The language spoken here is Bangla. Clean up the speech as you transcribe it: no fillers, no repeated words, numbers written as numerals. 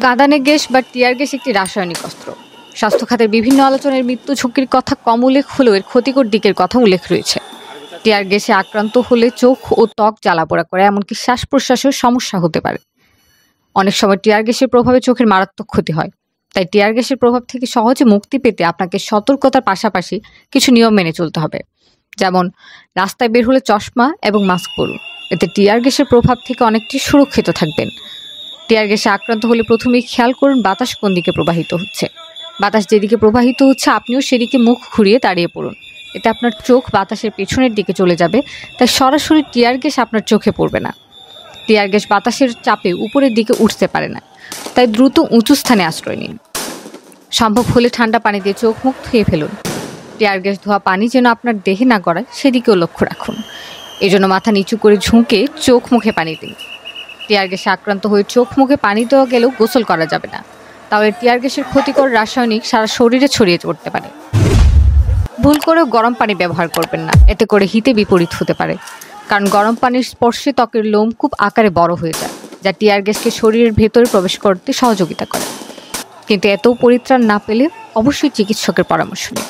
কাঁদানে গ্যাস বা টিয়ার গ্যাস একটি রাসায়নিক অস্ত্র। স্বাস্থ্য খাতের বিভিন্ন আলোচনায় মৃত্যু ঝুঁকির কথা কম উল্লেখ হলেও এর ক্ষতিকর দিকের কথা উল্লেখ রয়েছে। টিয়ার গ্যাসে আক্রান্ত হলে চোখ ও ত্বক জ্বালাপোড়া করে, এমনকি শ্বাস প্রশ্বাসের সমস্যা হতে পারে। অনেক সময় টিয়ার গ্যাসের প্রভাবে চোখের মারাত্মক ক্ষতি হয়। তাই টিয়ার গ্যাসের প্রভাব থেকে সহজে মুক্তি পেতে আপনাকে সতর্কতার পাশাপাশি কিছু নিয়ম মেনে চলতে হবে। যেমন, রাস্তায় বের হলে চশমা এবং মাস্ক পরুন। এতে টিয়ার গ্যাসের প্রভাব থেকে অনেকটি সুরক্ষিত থাকবেন। টিয়ার গ্যাসে আক্রান্ত হলে প্রথমেই খেয়াল করুন বাতাস কোন দিকে প্রবাহিত হচ্ছে। বাতাস যেদিকে প্রবাহিত হচ্ছে আপনিও সেদিকে মুখ ঘুরিয়ে দাঁড়িয়ে পড়ুন। এতে আপনার চোখ বাতাসের পেছনের দিকে চলে যাবে, তাই সরাসরি টিয়ার গ্যাস আপনার চোখে পড়বে না। টিয়ার গ্যাস বাতাসের চাপে উপরের দিকে উঠতে পারে না, তাই দ্রুত উঁচু স্থানে আশ্রয় নিন। সম্ভব হলে ঠান্ডা পানি দিয়ে চোখ মুখ ধুয়ে ফেলুন। টিয়ার গ্যাস ধোয়া পানি যেন আপনার দেহে না গড়ায় সেদিকেও লক্ষ্য রাখুন। এজন্য মাথা নিচু করে ঝুঁকে চোখ মুখে পানি দিন। টিয়ার গ্যাসে আক্রান্ত হয়ে চোখ মুখে পানি দেওয়া গেলেও গোসল করা যাবে না, তাহলে টিয়ার গ্যাসের ক্ষতিকর রাসায়নিক সারা শরীরে ছড়িয়ে পড়তে পারে। ভুল করেও গরম পানি ব্যবহার করবেন না, এতে করে হিতে বিপরীত হতে পারে। কারণ গরম পানির স্পর্শে ত্বকের লোম খুব আকারে বড় হয়ে যায়, যা টিয়ার গ্যাসকে শরীরের ভেতরে প্রবেশ করতে সহযোগিতা করে। কিন্তু এত পরিত্রাণ না পেলে অবশ্যই চিকিৎসকের পরামর্শ নিন।